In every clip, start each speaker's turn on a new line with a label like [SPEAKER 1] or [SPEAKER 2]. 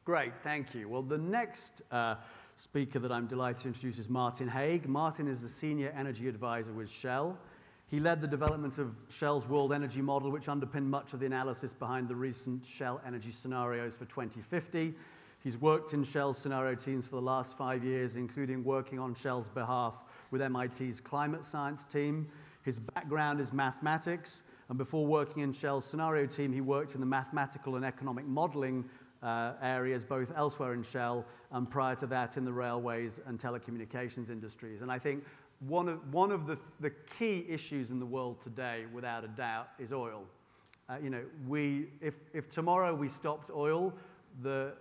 [SPEAKER 1] Great, thank you. Well, the next speaker that I'm delighted to introduce is Martin Haigh. Martin is the Senior Energy Advisor with Shell. He led the development of Shell's World Energy Model, which underpinned much of the analysis behind the recent Shell energy scenarios for 2050. He's worked in Shell's scenario teams for the last 5 years, including working on Shell's behalf with MIT's climate science team. His background is mathematics, and before working in Shell's scenario team, he worked in the mathematical and economic modeling areas, both elsewhere in Shell, and prior to that in the railways and telecommunications industries. And I think one of the key issues in the world today, without a doubt, is oil. If tomorrow we stopped oil, the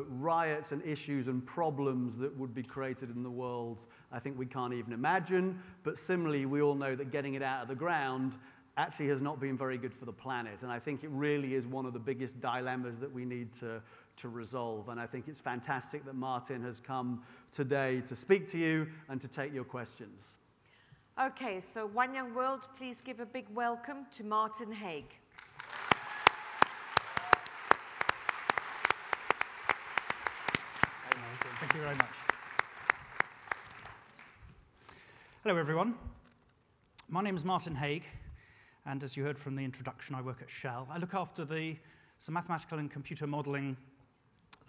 [SPEAKER 1] riots and issues and problems that would be created in the world, I think we can't even imagine. But similarly, we all know that getting it out of the ground actually has not been very good for the planet. And I think it really is one of the biggest dilemmas that we need to resolve. And I think it's fantastic that Martin has come today to speak to you and to take your questions.
[SPEAKER 2] Okay, so One Young World, please give a big welcome to Martin Haigh.
[SPEAKER 3] Thank you very much. Hello, everyone. My name is Martin Haigh, and as you heard from the introduction, I work at Shell. I look after some mathematical and computer modeling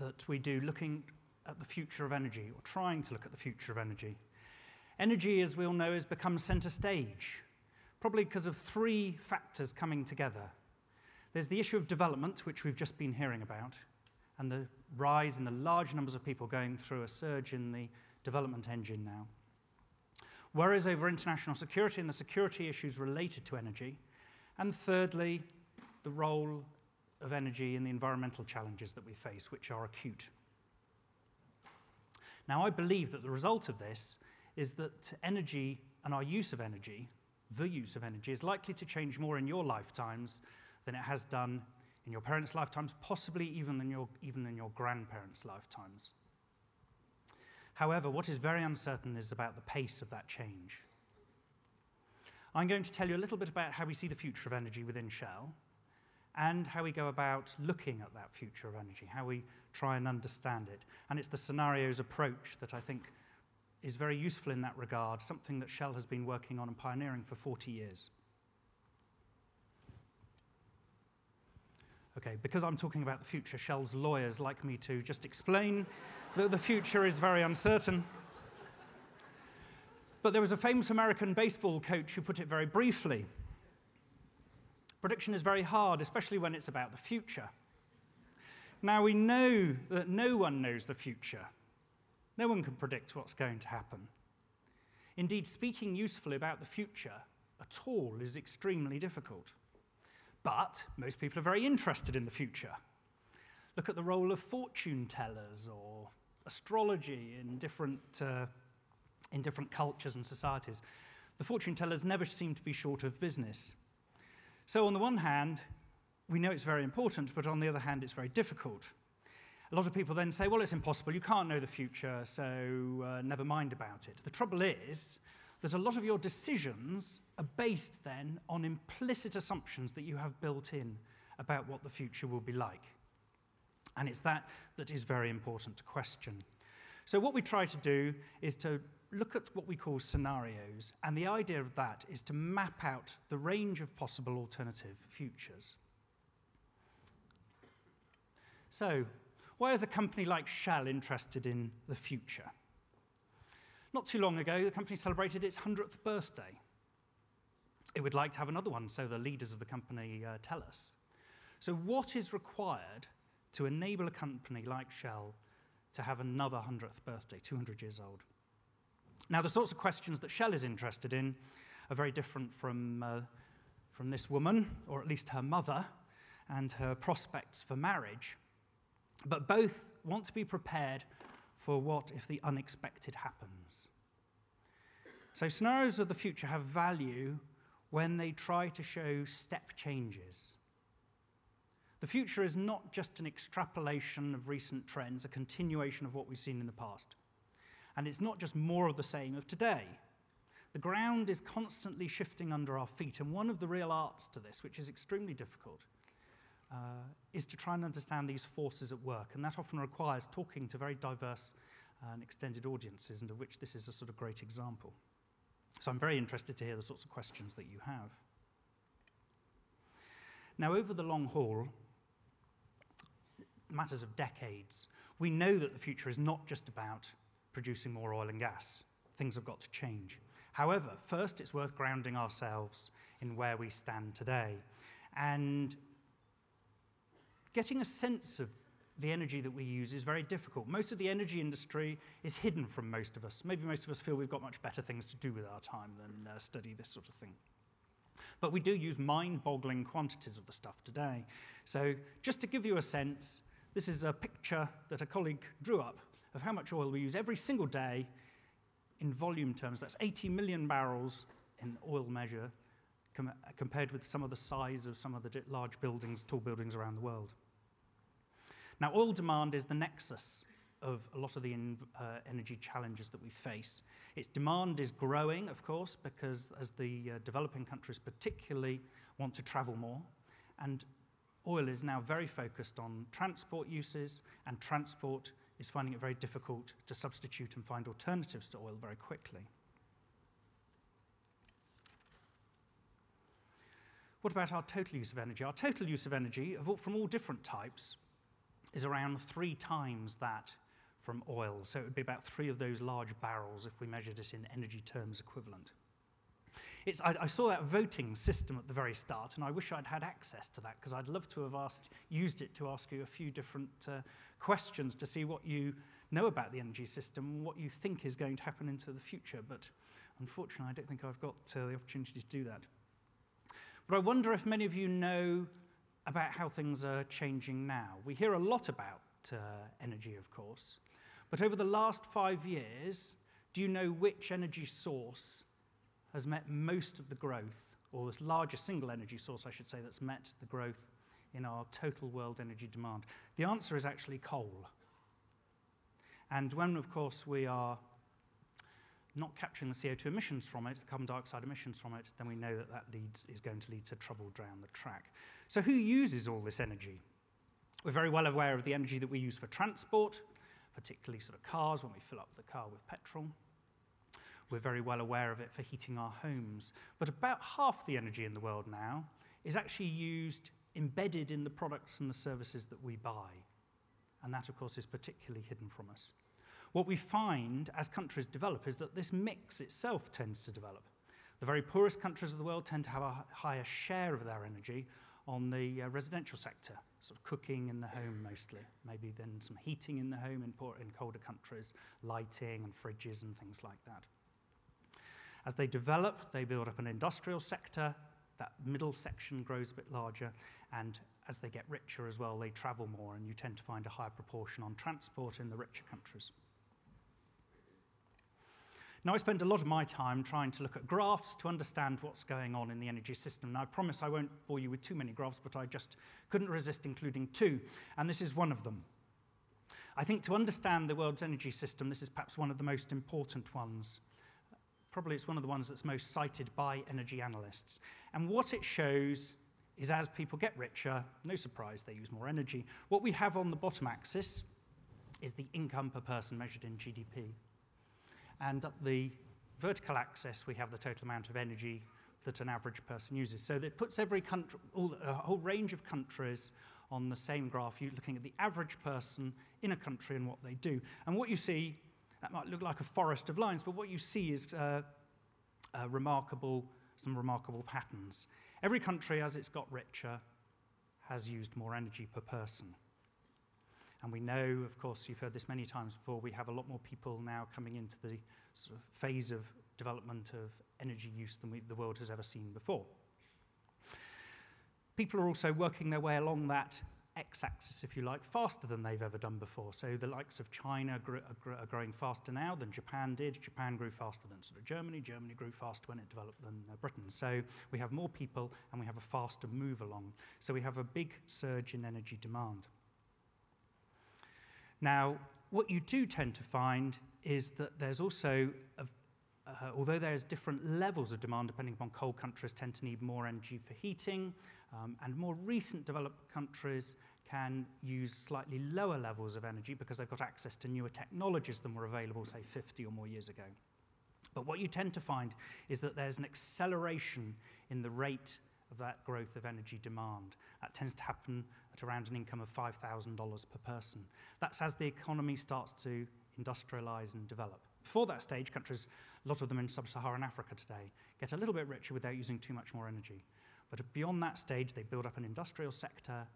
[SPEAKER 3] that we do looking at the future of energy, or trying to look at the future of energy. Energy, as we all know, has become center stage, probably because of 3 factors coming together. There's the issue of development, which we've just been hearing about, and the rise in the large numbers of people going through a surge in the development engine now. Worries over international security and the security issues related to energy. And thirdly, the role of energy in the environmental challenges that we face, which are acute. Now, I believe that the result of this is that energy and our use of energy, the use of energy, is likely to change more in your lifetimes than it has done in your parents' lifetimes, possibly even in your grandparents' lifetimes. However, what is very uncertain is about the pace of that change. I'm going to tell you a little bit about how we see the future of energy within Shell and how we go about looking at that future of energy, how we try and understand it. And it's the scenarios approach that I think is very useful in that regard, something that Shell has been working on and pioneering for 40 years. Okay, because I'm talking about the future, Shell's lawyers like me to just explain that the future is very uncertain. But there was a famous American baseball coach who put it very briefly. Prediction is very hard, especially when it's about the future. Now, we know that no one knows the future. No one can predict what's going to happen. Indeed, speaking usefully about the future at all is extremely difficult. But most people are very interested in the future. Look at the role of fortune tellers or astrology in different cultures and societies. The fortune tellers never seem to be short of business. So on the one hand, we know it's very important, but on the other hand, it's very difficult. A lot of people then say, well, it's impossible, you can't know the future, so never mind about it. The trouble is that a lot of your decisions are based then on implicit assumptions that you have built in about what the future will be like. And it's that is very important to question. So what we try to do is to look at what we call scenarios, and the idea of that is to map out the range of possible alternative futures. So, why is a company like Shell interested in the future? Not too long ago, the company celebrated its 100th birthday. It would like to have another one, so the leaders of the company tell us. So what is required to enable a company like Shell to have another 100th birthday, 200 years old? Now, the sorts of questions that Shell is interested in are very different from this woman, or at least her mother, and her prospects for marriage. But both want to be prepared for what if the unexpected happens. So scenarios of the future have value when they try to show step changes. The future is not just an extrapolation of recent trends, a continuation of what we've seen in the past. And it's not just more of the same of today. The ground is constantly shifting under our feet, and one of the real arts to this, which is extremely difficult, is to try and understand these forces at work, and that often requires talking to very diverse and extended audiences, and of which this is a sort of great example. So I'm very interested to hear the sorts of questions that you have. Now, over the long haul, matters of decades, we know that the future is not just about producing more oil and gas. Things have got to change. However, first it's worth grounding ourselves in where we stand today and getting a sense of the energy that we use is very difficult. Most of the energy industry is hidden from most of us. Maybe most of us feel we've got much better things to do with our time than study this sort of thing. But we do use mind-boggling quantities of the stuff today. So just to give you a sense, this is a picture that a colleague drew up of how much oil we use every single day in volume terms. That's 80 million barrels in oil measure compared with some of the size of some of the large buildings, tall buildings around the world. Now, oil demand is the nexus of a lot of the energy challenges that we face. Its demand is growing, of course, because as the developing countries particularly want to travel more, and oil is now very focused on transport uses, and transport is finding it very difficult to substitute and find alternatives to oil very quickly. What about our total use of energy? Our total use of energy, from all different types, is around 3 times that from oil. So it would be about 3 of those large barrels if we measured it in energy terms equivalent. I saw that voting system at the very start, and I wish I'd had access to that, because I'd love to have used it to ask you a few different questions to see what you know about the energy system and what you think is going to happen into the future. But unfortunately, I don't think I've got the opportunity to do that. But I wonder if many of you know about how things are changing now. We hear a lot about energy, of course, but over the last 5 years, do you know which energy source has met most of the growth, or the largest single energy source, I should say, that's met the growth in our total world energy demand? The answer is actually coal. And when, of course, we are not capturing the CO2 emissions from it, the carbon dioxide emissions from it, then we know that that is going to lead to trouble down the track. So who uses all this energy? We're very well aware of the energy that we use for transport, particularly sort of cars, when we fill up the car with petrol. We're very well aware of it for heating our homes. But about half the energy in the world now is actually used, embedded in the products and the services that we buy. And that, of course, is particularly hidden from us. What we find as countries develop is that this mix itself tends to develop. The very poorest countries of the world tend to have a higher share of their energy on the residential sector, sort of cooking in the home mostly, maybe then some heating in the home in colder countries, lighting and fridges and things like that. As they develop, they build up an industrial sector. That middle section grows a bit larger, and as they get richer as well, they travel more, and you tend to find a higher proportion on transport in the richer countries. Now, I spend a lot of my time trying to look at graphs to understand what's going on in the energy system. Now, I promise I won't bore you with too many graphs, but I just couldn't resist including 2, and this is one of them. I think to understand the world's energy system, this is perhaps one of the most important ones. Probably it's one of the ones that's most cited by energy analysts. And what it shows is as people get richer, no surprise, they use more energy. What we have on the bottom axis is the income per person measured in GDP. And up the vertical axis, we have the total amount of energy that an average person uses. So that puts every country, a whole range of countries on the same graph, you're looking at the average person in a country and what they do. And what you see, that might look like a forest of lines, but what you see is some remarkable patterns. Every country, as it's got richer, has used more energy per person. And we know, of course, you've heard this many times before, we have a lot more people now coming into the sort of phase of development of energy use than the world has ever seen before. People are also working their way along that x-axis, if you like, faster than they've ever done before. So the likes of China are growing faster now than Japan did. Japan grew faster than sort of Germany. Germany grew faster when it developed than Britain. So we have more people and we have a faster move along. So we have a big surge in energy demand. Now, what you do tend to find is that there's also, although there's different levels of demand depending upon coal, countries tend to need more energy for heating, And more recent developed countries can use slightly lower levels of energy because they've got access to newer technologies than were available, say, 50 or more years ago. But what you tend to find is that there's an acceleration in the rate of that growth of energy demand. That tends to happen at around an income of $5,000 per person. That's as the economy starts to industrialize and develop. Before that stage, countries, a lot of them in sub-Saharan Africa today, get a little bit richer without using too much more energy. But beyond that stage, they build up an industrial sector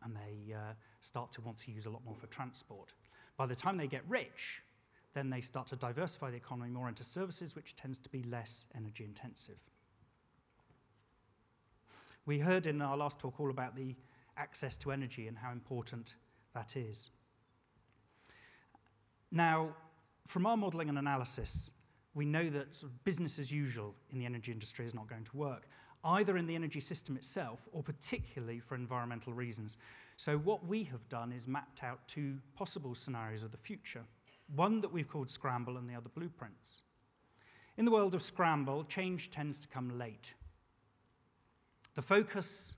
[SPEAKER 3] and they start to want to use a lot more for transport. By the time they get rich, then they start to diversify the economy more into services, which tends to be less energy intensive. We heard in our last talk all about the access to energy and how important that is. Now, from our modelling and analysis, we know that sort of business as usual in the energy industry is not going to work, either in the energy system itself or particularly for environmental reasons. So what we have done is mapped out two possible scenarios of the future, one that we've called Scramble and the other blueprints. In the world of Scramble, change tends to come late. The focus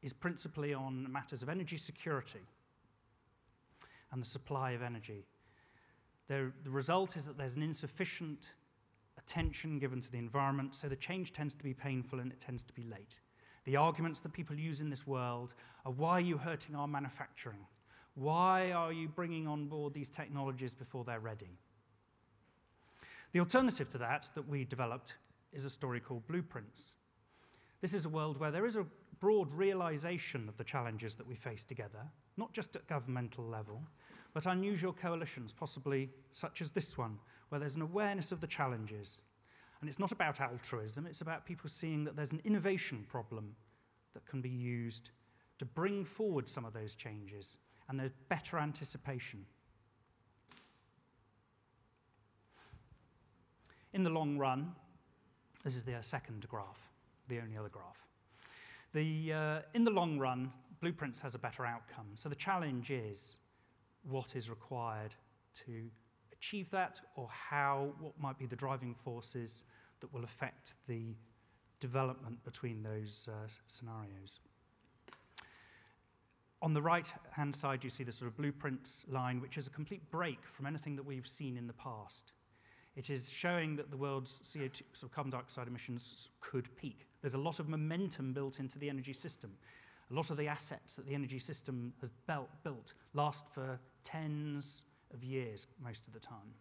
[SPEAKER 3] is principally on matters of energy security and the supply of energy. The result is that there's an insufficient attention given to the environment, so the change tends to be painful and it tends to be late. The arguments that people use in this world are, why are you hurting our manufacturing? Why are you bringing on board these technologies before they're ready? The alternative to that we developed is a story called Blueprints. This is a world where there is a broad realization of the challenges that we face together, not just at governmental level, but unusual coalitions, possibly such as this one, where there's an awareness of the challenges. And it's not about altruism, it's about people seeing that there's an innovation problem that can be used to bring forward some of those changes, and there's better anticipation. In the long run, this is the second graph, the only other graph. In the long run, Blueprints has a better outcome. So the challenge is what is required to achieve that, or what might be the driving forces that will affect the development between those scenarios. On the right-hand side, you see the sort of Blueprints line, which is a complete break from anything that we've seen in the past. It is showing that the world's CO2, so carbon dioxide emissions, could peak. There's a lot of momentum built into the energy system. A lot of the assets that the energy system has built last for tens of years most of the time.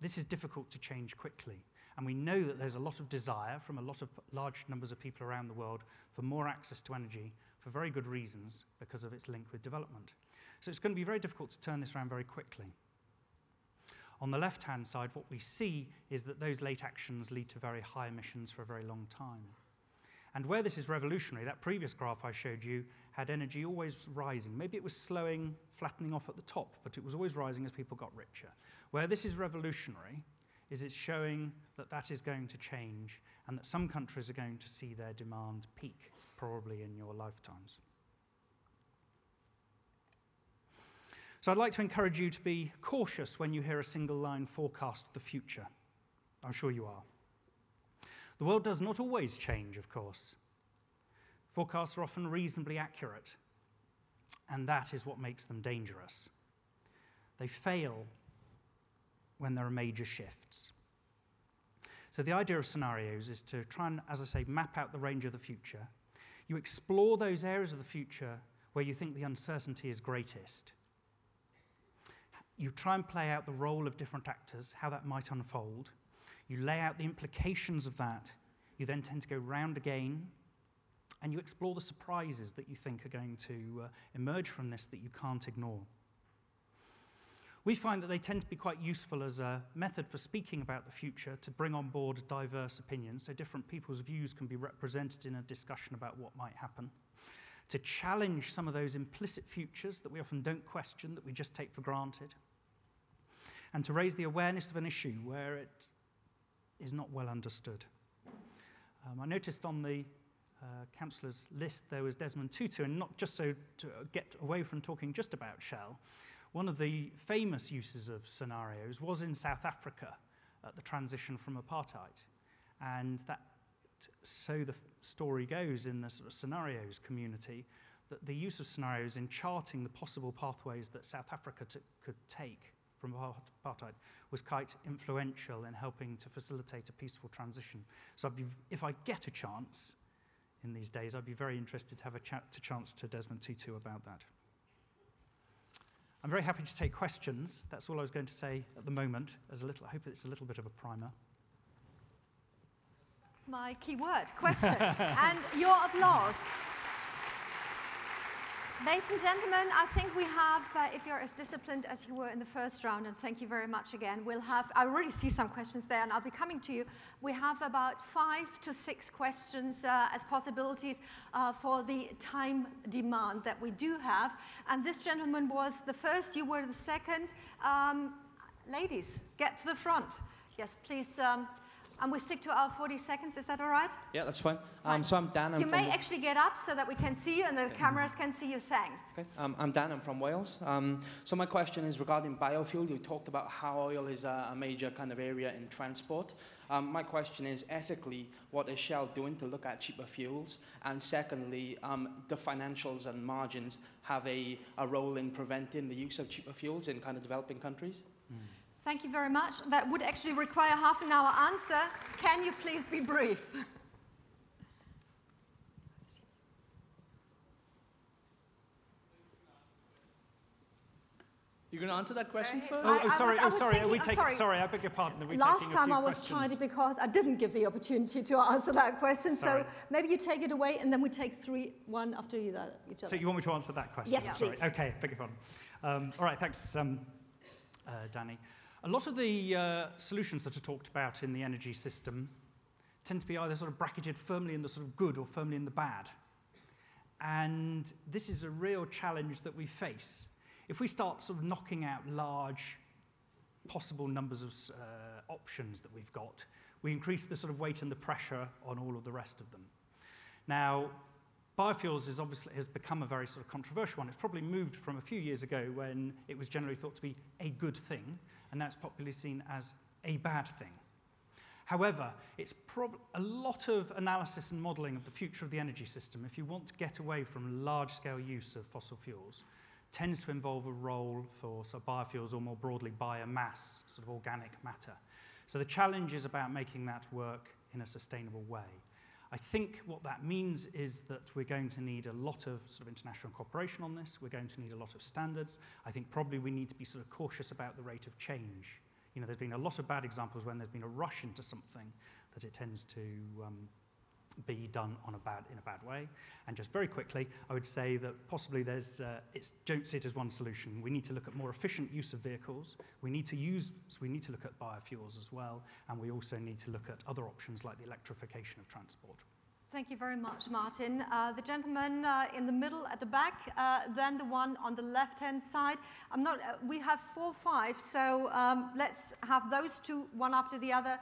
[SPEAKER 3] This is difficult to change quickly. And we know that there's a lot of desire from a lot of large numbers of people around the world for more access to energy for very good reasons because of its link with development. So it's going to be very difficult to turn this around very quickly. On the left-hand side, what we see is that those late actions lead to very high emissions for a very long time. And where this is revolutionary, that previous graph I showed you had energy always rising. Maybe it was slowing, flattening off at the top, but it was always rising as people got richer. Where this is revolutionary is it's showing that that is going to change and that some countries are going to see their demand peak, probably in your lifetimes. So I'd like to encourage you to be cautious when you hear a single-line forecast of the future. I'm sure you are. The world does not always change, of course. Forecasts are often reasonably accurate, and that is what makes them dangerous. They fail when there are major shifts. So the idea of scenarios is to try and, as I say, map out the range of the future. You explore those areas of the future where you think the uncertainty is greatest. You try and play out the role of different actors, how that might unfold. You lay out the implications of that. You then tend to go round again, and you explore the surprises that you think are going to emerge from this that you can't ignore. We find that they tend to be quite useful as a method for speaking about the future, to bring on board diverse opinions, so different people's views can be represented in a discussion about what might happen, to challenge some of those implicit futures that we often don't question, that we just take for granted, and to raise the awareness of an issue where it is not well understood. I noticed on the councillors' list there was Desmond Tutu, and not just so to get away from talking just about Shell, one of the famous uses of scenarios was in South Africa at the transition from apartheid. And that so the story goes in the sort of scenarios community, that the use of scenarios in charting the possible pathways that South Africa could take from apartheid was quite influential in helping to facilitate a peaceful transition. So if I get a chance in these days, I'd be very interested to have a chance to Desmond Tutu about that. I'm very happy to take questions. That's all I was going to say at the moment. I hope it's a little bit of a primer.
[SPEAKER 4] It's my key word, questions, and your applause. Ladies and gentlemen, I think we have, if you're as disciplined as you were in the first round, and thank you very much again, we'll have, I already see some questions there, and I'll be coming to you. We have about 5 to 6 questions as possibilities for the time demand that we do have. And this gentleman was the first, you were the second. Ladies, get to the front. Yes, please. And we stick to our 40 seconds, is that all right?
[SPEAKER 5] Yeah, that's fine. So I'm Dan.
[SPEAKER 4] You may actually get up so that we can see you and the cameras can see you. Thanks.
[SPEAKER 5] Okay. I'm Dan, I'm from Wales. So my question is regarding biofuel. You talked about how oil is a major kind of area in transport. My question is, ethically, what is Shell doing to look at cheaper fuels? And secondly, the financials and margins have a role in preventing the use of cheaper fuels in kind of developing countries?
[SPEAKER 4] Thank you very much. That would actually require half an hour answer. Can you please be brief?
[SPEAKER 6] You're going to answer that question first?
[SPEAKER 3] Sorry, I beg your pardon.
[SPEAKER 4] Last time I was tidy because I didn't give the opportunity to answer that question.
[SPEAKER 3] Sorry.
[SPEAKER 4] So maybe you take it away and then we take 3, one after each other.
[SPEAKER 3] So you want me to answer that question?
[SPEAKER 4] Yes, please.
[SPEAKER 3] Sorry. Okay, beg your pardon. All right, thanks, Danny. A lot of the solutions that are talked about in the energy system tend to be either sort of bracketed firmly in the sort of good or firmly in the bad. And this is a real challenge that we face. If we start sort of knocking out large possible numbers of options that we've got, we increase the sort of weight and the pressure on all of the rest of them. Now, biofuels has become a very sort of controversial one. It's probably moved from a few years ago when it was generally thought to be a good thing, and now it's popularly seen as a bad thing. However, it's a lot of analysis and modeling of the future of the energy system, if you want to get away from large-scale use of fossil fuels, tends to involve a role for sort of biofuels or more broadly biomass, sort of organic matter. So the challenge is about making that work in a sustainable way. I think what that means is that we're going to need a lot of sort of international cooperation on this. We're going to need a lot of standards. I think probably we need to be sort of cautious about the rate of change. You know, there's been a lot of bad examples when there's been a rush into something that it tends to be done in a bad way. And just very quickly, I would say that possibly don't see it as one solution. We need to look at more efficient use of vehicles. We need to look at biofuels as well, and we also need to look at other options like the electrification of transport.
[SPEAKER 4] Thank you very much, Martin. The gentleman in the middle at the back, then the one on the left-hand side. We have 4, 5, so let's have those two, one after the other.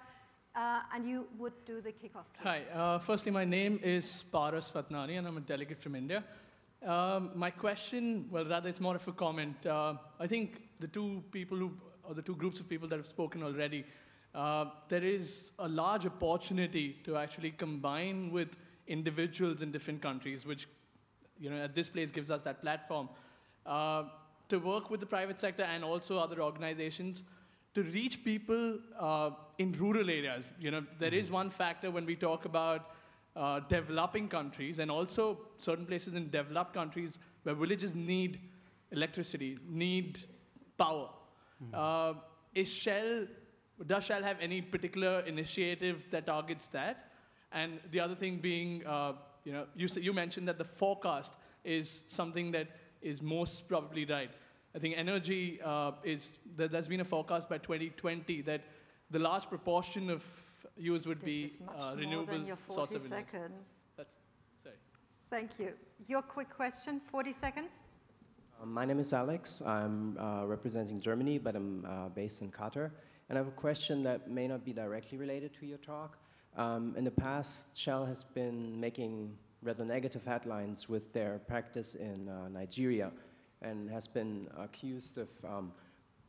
[SPEAKER 4] And you would do the kickoff, please.
[SPEAKER 6] Hi. Firstly, my name is Paras Fatnani, and I'm a delegate from India. My question, well, rather, it's more of a comment. I think the two groups of people that have spoken already, there is a large opportunity to actually combine with individuals in different countries, which, you know, at this place gives us that platform to work with the private sector and also other organizations to reach people in rural areas. You know, there is one factor when we talk about developing countries and also certain places in developed countries where villages need electricity, need power. Does Shell have any particular initiative that targets that? And the other thing being, you know, you mentioned that the forecast is something that is most probably right. I think energy there's been a forecast by 2020 that the large proportion of use would be renewable
[SPEAKER 4] than your 40
[SPEAKER 6] source of
[SPEAKER 4] seconds.
[SPEAKER 6] Sorry.
[SPEAKER 4] Thank you. Your quick question, 40 seconds.
[SPEAKER 7] My name is Alex. I'm representing Germany, but I'm based in Qatar. And I have a question that may not be directly related to your talk. In the past, Shell has been making rather negative headlines with their practice in Nigeria, and has been accused of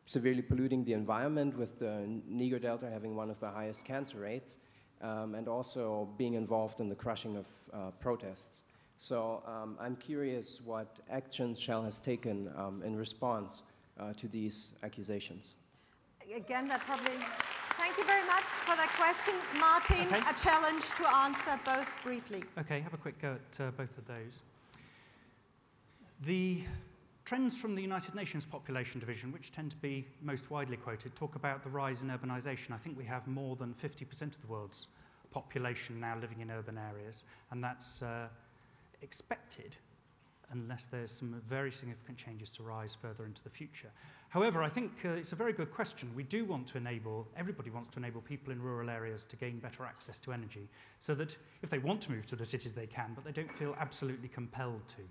[SPEAKER 7] severely polluting the environment, with the Niger Delta having one of the highest cancer rates. and also being involved in the crushing of protests. So I'm curious what actions Shell has taken in response to these accusations.
[SPEAKER 4] Again, that probably... Thank you very much for that question. Martin,
[SPEAKER 3] Okay.
[SPEAKER 4] a challenge to answer both briefly.
[SPEAKER 3] Okay, have a quick go at both of those. The trends from the United Nations Population Division, which tend to be most widely quoted, talk about the rise in urbanization. I think we have more than 50% of the world's population now living in urban areas, and that's expected unless there's some very significant changes to rise further into the future. However, I think it's a very good question. We do want to enable, everybody wants to enable people in rural areas to gain better access to energy, so that if they want to move to the cities, they can, but they don't feel absolutely compelled to.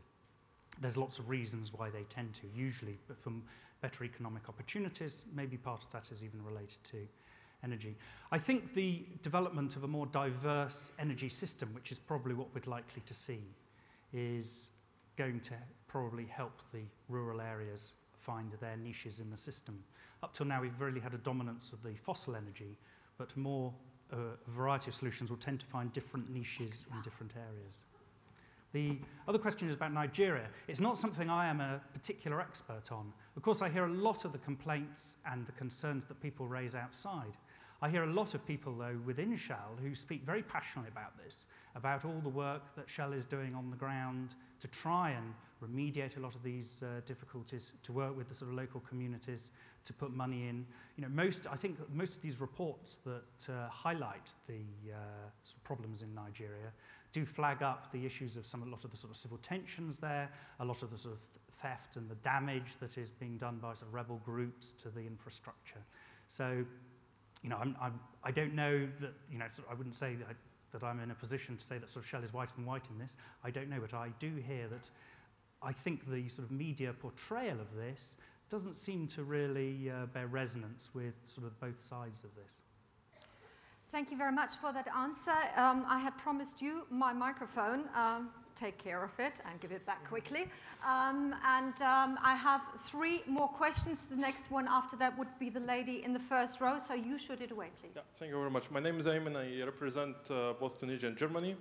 [SPEAKER 3] There's lots of reasons why they tend to, usually, but from better economic opportunities, maybe part of that is even related to energy. I think the development of a more diverse energy system, which is probably what we're likely to see, is going to probably help the rural areas find their niches in the system. Up till now, we've really had a dominance of the fossil energy, but more a variety of solutions will tend to find different niches in different areas. The other question is about Nigeria. It's not something I am a particular expert on. Of course, I hear a lot of the complaints and the concerns that people raise outside. I hear a lot of people, though, within Shell who speak very passionately about this, about all the work that Shell is doing on the ground to try and remediate a lot of these difficulties, to work with the sort of local communities, to put money in. You know, I think most of these reports that highlight the sort of problems in Nigeria do flag up the issues of a lot of the sort of civil tensions there, a lot of the sort of theft and the damage that is being done by sort of rebel groups to the infrastructure. So, you know, I don't know that, you know, I wouldn't say that I'm in a position to say that sort of Shell is whiter than white in this. I don't know, but I do hear that I think the sort of media portrayal of this doesn't seem to really bear resonance with sort of both sides of this.
[SPEAKER 4] Thank you very much for that answer. I had promised you my microphone. Take care of it and give it back quickly. I have 3 more questions. The next one after that would be the lady in the first row, so you shoot it away, please.
[SPEAKER 8] Yeah, thank you very much. My name is Ayman. I represent both Tunisia and Germany.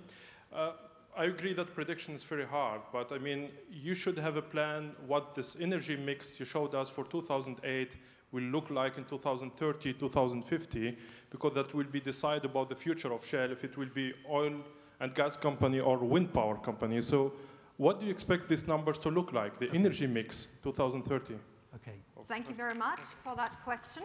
[SPEAKER 8] I agree that prediction is very hard, but I mean, you should have a plan what this energy mix you showed us for 2008 will look like in 2030, 2050, because that will be decide about the future of Shell, if it will be oil and gas company or wind power company. So what do you expect these numbers to look like, the energy mix 2030?
[SPEAKER 3] Okay.
[SPEAKER 4] Thank you very much for that question.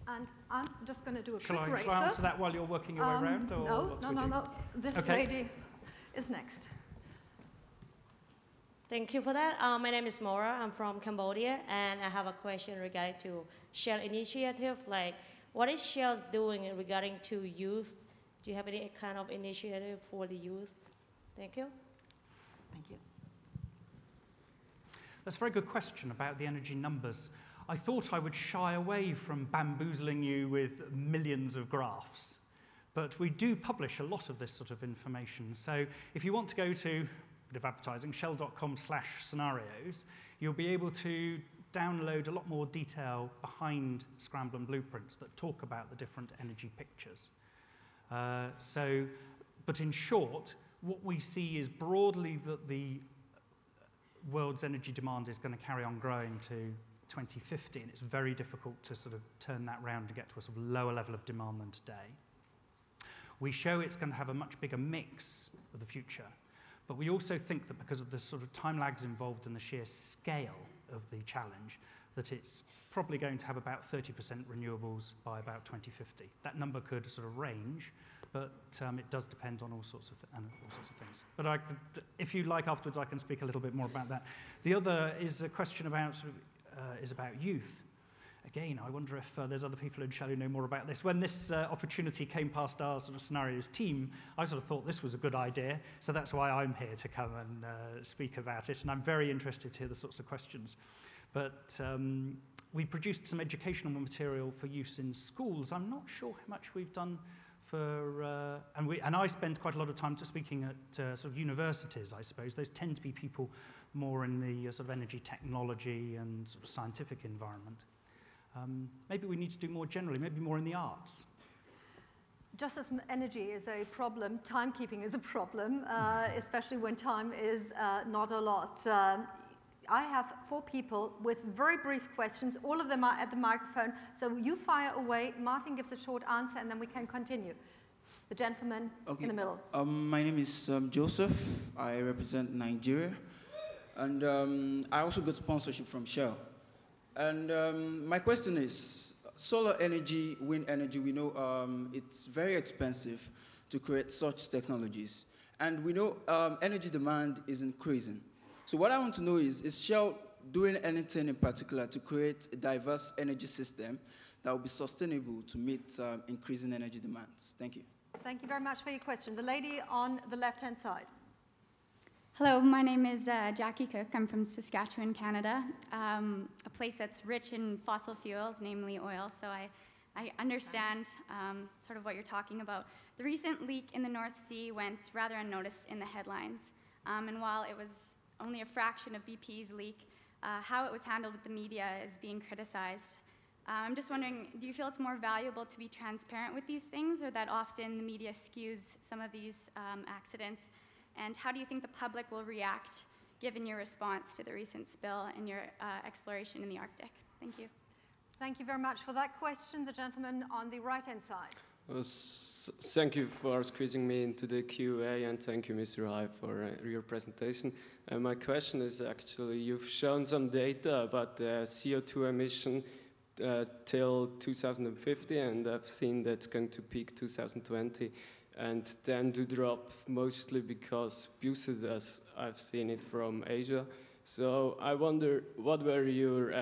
[SPEAKER 4] And I'm just going to do a quick racer.
[SPEAKER 3] Shall I answer that while you're working your way around? Or
[SPEAKER 4] No. This lady is next.
[SPEAKER 9] Thank you for that. My name is Mora. I'm from Cambodia, and I have a question regarding to Shell initiative. Like, what is Shell doing regarding to youth? Do you have any kind of initiative for the youth? Thank you.
[SPEAKER 3] Thank you. That's a very good question about the energy numbers. I thought I would shy away from bamboozling you with millions of graphs, but we do publish a lot of this sort of information. So if you want to go to of advertising, shell.com/scenarios, you'll be able to download a lot more detail behind Scramble and blueprints that talk about the different energy pictures. But in short, what we see is broadly that the world's energy demand is going to carry on growing to 2050, and it's very difficult to sort of turn that round to get to a sort of lower level of demand than today. We show it's going to have a much bigger mix of the future. But we also think that because of the sort of time lags involved in the sheer scale of the challenge, that it's probably going to have about 30% renewables by about 2050. That number could sort of range, but it does depend on all sorts of things. But if you like afterwards, I can speak a little bit more about that. The other is a question about is about youth. Again, I wonder if there's other people in Shell who know more about this. When this opportunity came past our sort of scenarios team, I sort of thought this was a good idea, so that's why I'm here to come and speak about it, and I'm very interested to hear the sorts of questions. But we produced some educational material for use in schools. I'm not sure how much we've done for, and I spend quite a lot of time speaking at sort of universities, I suppose. Those tend to be people more in the sort of energy technology and sort of scientific environment. Maybe we need to do more generally, maybe more in the arts.
[SPEAKER 4] Just as energy is a problem, timekeeping is a problem, especially when time is not a lot. I have 4 people with very brief questions. All of them are at the microphone. So you fire away. Martin gives a short answer, and then we can continue. The gentleman in the middle.
[SPEAKER 10] My name is Joseph. I represent Nigeria. And I also got sponsorship from Shell. And my question is, solar energy, wind energy, we know it's very expensive to create such technologies. And we know energy demand is increasing. So what I want to know is Shell doing anything in particular to create a diverse energy system that will be sustainable to meet increasing energy demands? Thank you.
[SPEAKER 4] Thank you very much for your question. The lady on the left-hand side.
[SPEAKER 11] Hello, my name is Jackie Cook. I'm from Saskatchewan, Canada, a place that's rich in fossil fuels, namely oil, so I understand sort of what you're talking about. The recent leak in the North Sea went rather unnoticed in the headlines, and while it was only a fraction of BP's leak, how it was handled with the media is being criticized. I'm just wondering, do you feel it's more valuable to be transparent with these things, or that often the media skews some of these accidents? And how do you think the public will react, given your response to the recent spill and your exploration in the Arctic? Thank you.
[SPEAKER 4] Thank you very much for that question. The gentleman on the right-hand side.
[SPEAKER 12] Thank you for squeezing me into the QA, and thank you, Mr. Haigh, for your presentation. My question is actually, you've shown some data about the CO2 emission till 2050, and I've seen that's going to peak 2020, and then to drop mostly because Bucet, I've seen it from Asia. So I wonder, what were your,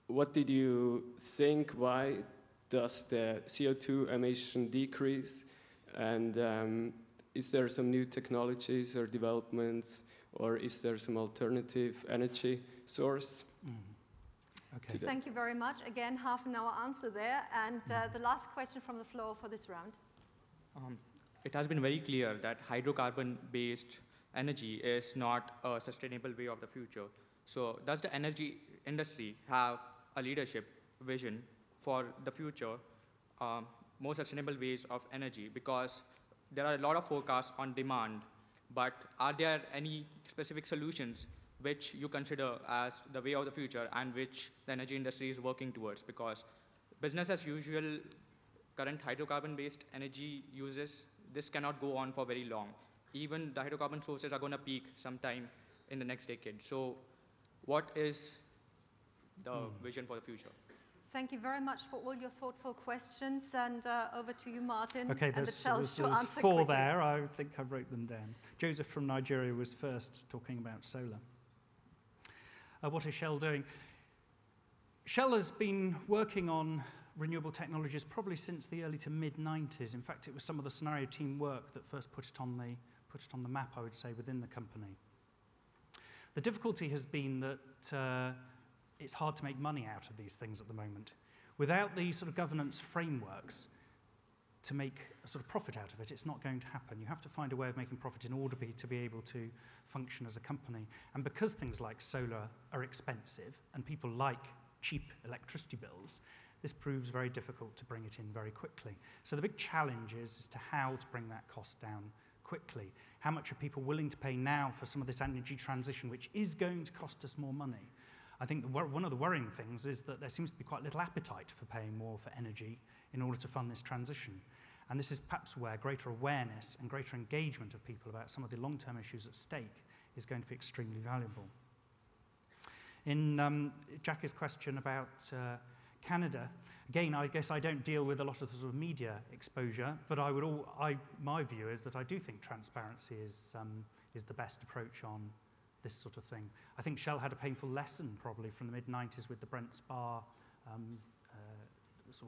[SPEAKER 12] what did you think, why does the CO2 emission decrease? And is there some new technologies or developments, or is there some alternative energy source?
[SPEAKER 3] Okay.
[SPEAKER 4] Thank you very much. Again, half an hour answer there. And the last question from the floor for this round.
[SPEAKER 13] It has been very clear that hydrocarbon-based energy is not a sustainable way of the future. So does the energy industry have a leadership vision for the future, more sustainable ways of energy? Because there are a lot of forecasts on demand, but are there any specific solutions which you consider as the way of the future and which the energy industry is working towards? Because business as usual, current hydrocarbon-based energy uses, this cannot go on for very long. Even the hydrocarbon sources are going to peak sometime in the next decade. So what is the vision for the future?
[SPEAKER 4] Thank you very much for all your thoughtful questions, and over to you, Martin.
[SPEAKER 3] Okay,
[SPEAKER 4] and
[SPEAKER 3] there's 4
[SPEAKER 4] quickly.
[SPEAKER 3] there. I think I wrote them down. Joseph from Nigeria was first, talking about solar. What is Shell doing? Shell has been working on renewable technologies probably since the early to mid-90s. In fact, it was some of the scenario team work that first put it on the map, I would say, within the company. The difficulty has been that it's hard to make money out of these things at the moment. Without the sort of governance frameworks to make a sort of profit out of it, it's not going to happen. You have to find a way of making profit in order to be able to function as a company. And because things like solar are expensive and people like cheap electricity bills, this proves very difficult to bring it in very quickly. So the big challenge is as to how to bring that cost down quickly. How much are people willing to pay now for some of this energy transition, which is going to cost us more money? I think one of the worrying things is that there seems to be quite little appetite for paying more for energy in order to fund this transition. And this is perhaps where greater awareness and greater engagement of people about some of the long-term issues at stake is going to be extremely valuable. In Jackie's question about Canada, again, I guess I don't deal with a lot of the sort of media exposure, but my view is that I do think transparency is the best approach on this sort of thing. I think Shell had a painful lesson probably from the mid-90s with the Brent Spar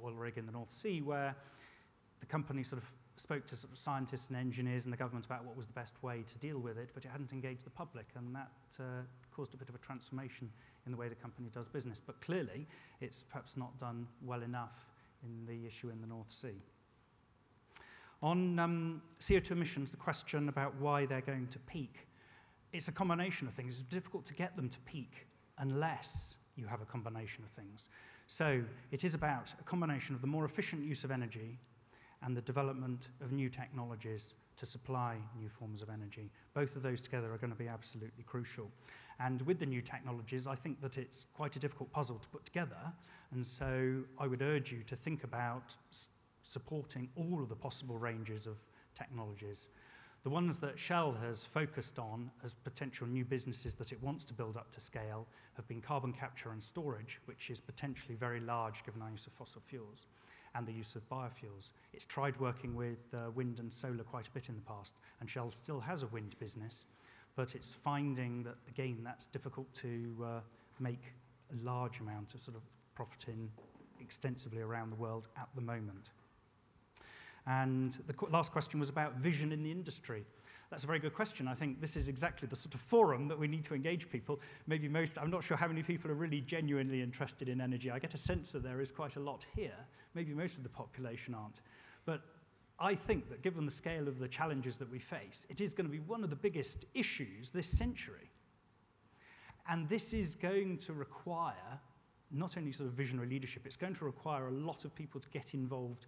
[SPEAKER 3] oil rig in the North Sea, where the company sort of spoke to sort of scientists and engineers and the government about what was the best way to deal with it, but it hadn't engaged the public, and that caused a bit of a transformation in the way the company does business. But clearly, it's perhaps not done well enough in the issue in the North Sea. On CO2 emissions, the question about why they're going to peak, it's a combination of things. It's difficult to get them to peak unless you have a combination of things. So it is about a combination of the more efficient use of energy and the development of new technologies to supply new forms of energy. Both of those together are going to be absolutely crucial. And with the new technologies, I think that it's quite a difficult puzzle to put together. And so I would urge you to think about supporting all of the possible ranges of technologies. The ones that Shell has focused on as potential new businesses that it wants to build up to scale have been carbon capture and storage, which is potentially very large given our use of fossil fuels, and the use of biofuels. It's tried working with wind and solar quite a bit in the past, and Shell still has a wind business, but it's finding that, again, that's difficult to make a large amount of sort of profit in extensively around the world at the moment. And the last question was about vision in the industry. That's a very good question. I think this is exactly the sort of forum that we need to engage people. Maybe most, I'm not sure how many people are really genuinely interested in energy. I get a sense that there is quite a lot here. Maybe most of the population aren't. But I think that given the scale of the challenges that we face, it is going to be one of the biggest issues this century. And this is going to require not only sort of visionary leadership, it's going to require a lot of people to get involved,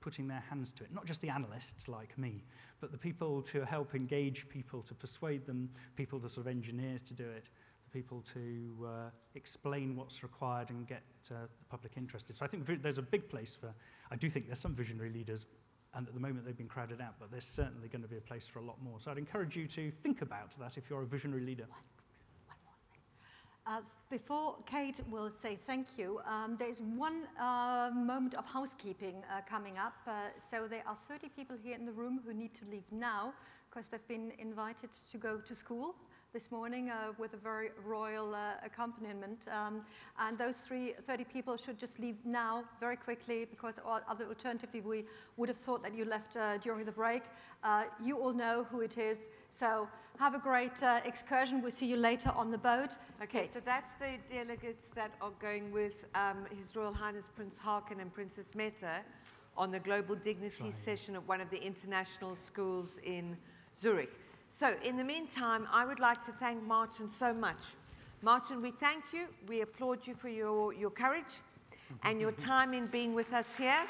[SPEAKER 3] putting their hands to it, not just the analysts like me, but the people to help engage people, to persuade them, people, the sort of engineers to do it, the people to explain what's required and get the public interested. So I think there's a big place for, I do think there's some visionary leaders, and at the moment they've been crowded out, but there's certainly going to be a place for a lot more. So I'd encourage you to think about that if you're a visionary leader.
[SPEAKER 4] Before Kate will say thank you, there's one moment of housekeeping coming up. So there are 30 people here in the room who need to leave now because they've been invited to go to school this morning with a very royal accompaniment. And those 30 people should just leave now very quickly because alternatively we would have thought that you left during the break. You all know who it is. So have a great excursion. We'll see you later on the boat.
[SPEAKER 2] Okay, so that's the delegates that are going with His Royal Highness Prince Haakon and Princess Meta on the Global Dignity session at one of the international schools in Zurich. So in the meantime, I would like to thank Martin so much. Martin, we thank you. We applaud you for your courage and your time in being with us here.